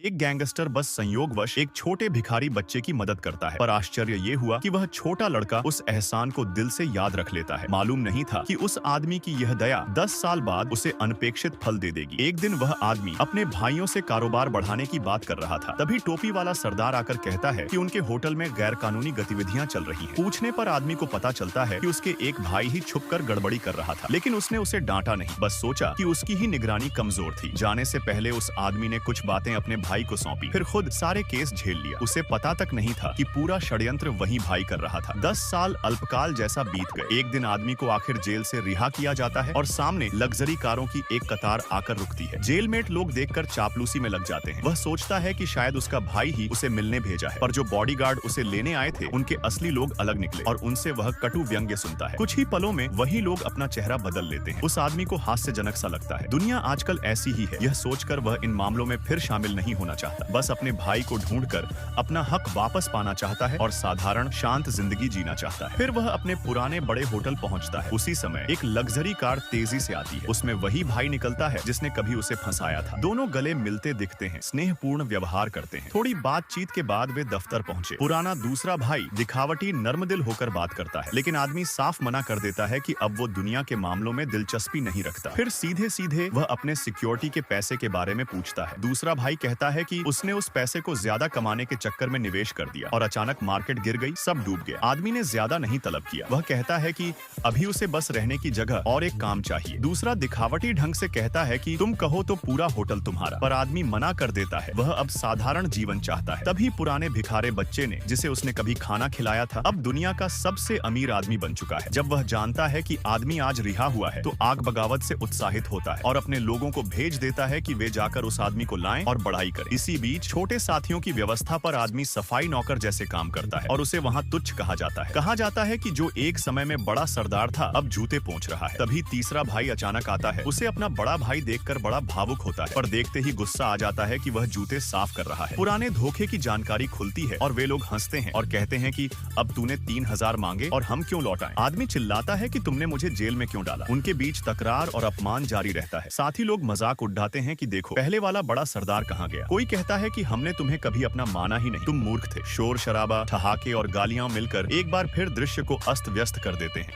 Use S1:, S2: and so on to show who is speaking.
S1: एक गैंगस्टर बस संयोगवश एक छोटे भिखारी बच्चे की मदद करता है, पर आश्चर्य ये हुआ कि वह छोटा लड़का उस एहसान को दिल से याद रख लेता है। मालूम नहीं था कि उस आदमी की यह दया 10 साल बाद उसे अनपेक्षित फल दे देगी। एक दिन वह आदमी अपने भाइयों से कारोबार बढ़ाने की बात कर रहा था। तभी टोपी वाला सरदार आकर कहता है कि उनके होटल में गैर कानूनी गतिविधियां चल रही हैं। पूछने पर आदमी को पता चलता है कि उसके एक भाई ही छुपकर गड़बड़ी कर रहा था, लेकिन उसने उसे डांटा नहीं, बस सोचा कि उसकी ही निगरानी कमजोर थी। जाने से पहले उस आदमी ने कुछ बातें अपने भाई को सौंपी, फिर खुद सारे केस झेल लिया। उसे पता तक नहीं था कि पूरा षड्यंत्र वही भाई कर रहा था। 10 साल अल्पकाल जैसा बीत गए। एक दिन आदमी को आखिर जेल से रिहा किया जाता है और सामने लग्जरी कारों की एक कतार आकर रुकती है। जेलमेट लोग देखकर चापलूसी में लग जाते हैं। वह सोचता है कि शायद उसका भाई ही उसे मिलने भेजा है, पर जो बॉडीगार्ड उसे लेने आए थे उनके असली लोग अलग निकले और उनसे वह कटु व्यंग्य सुनता है। कुछ ही पलों में वही लोग अपना चेहरा बदल लेते हैं। उस आदमी को हास्यजनक सा लगता है। दुनिया आजकल ऐसी ही है। यह सोचकर वह इन मामलों में फिर शामिल नहीं होना चाहता, बस अपने भाई को ढूंढकर अपना हक वापस पाना चाहता है और साधारण शांत जिंदगी जीना चाहता है। फिर वह अपने पुराने बड़े होटल पहुंचता है। उसी समय एक लग्जरी कार तेजी से आती है। उसमें वही भाई निकलता है जिसने कभी उसे फंसाया था। दोनों गले मिलते दिखते हैं, स्नेहपूर्ण व्यवहार करते हैं। थोड़ी बातचीत के बाद वे दफ्तर पहुंचे। पुराना दूसरा भाई दिखावटी नर्मदिल होकर बात करता है, लेकिन आदमी साफ मना कर देता है कि अब वो दुनिया के मामलों में दिलचस्पी नहीं रखता। फिर सीधे सीधे वह अपने सिक्योरिटी के पैसे के बारे में पूछता है। दूसरा भाई कहता है कि उसने उस पैसे को ज्यादा कमाने के चक्कर में निवेश कर दिया और अचानक मार्केट गिर गई, सब डूब गया। आदमी ने ज्यादा नहीं तलब किया। वह कहता है कि अभी उसे बस रहने की जगह और एक काम चाहिए। दूसरा दिखावटी ढंग से कहता है कि तुम कहो तो पूरा होटल तुम्हारा, पर आदमी मना कर देता है। वह अब साधारण जीवन चाहता है। तभी पुराने भिखारे बच्चे ने, जिसे उसने कभी खाना खिलाया था, अब दुनिया का सबसे अमीर आदमी बन चुका है। जब वह जानता है कि आदमी आज रिहा हुआ है तो आग बगावत से उत्साहित होता है और अपने लोगों को भेज देता है कि वे जाकर उस आदमी को लाएं और बढ़ाई करें। इसी बीच छोटे साथियों की व्यवस्था पर आदमी सफाई नौकर जैसे काम करता है और उसे वहाँ तुच्छ कहा जाता है। कहा जाता है कि जो एक समय में बड़ा सरदार था अब जूते पोंछ रहा है। तभी तीसरा भाई अचानक आता है। उसे अपना बड़ा भाई देखकर बड़ा भावुक होता है, पर देखते ही गुस्सा आ जाता है कि वह जूते साफ कर रहा है। पुराने धोखे की जानकारी खुलती है और वे लोग हंसते हैं और कहते हैं कि अब तूने 3000 मांगे और हम क्यों लौटाएं। आदमी चिल्लाता है कि तुमने मुझे जेल में क्यों डाला। उनके बीच तकरार और अपमान जारी रहता है। साथी लोग मजाक उड़ाते हैं कि देखो पहले वाला बड़ा सरदार कहाँ गया। कोई कहता है कि हमने तुम्हें कभी अपना माना ही नहीं, तुम मूर्ख थे। शोर शराबा, ठहाके और गालियां मिलकर एक बार फिर दृश्य को अस्त व्यस्त कर देते हैं।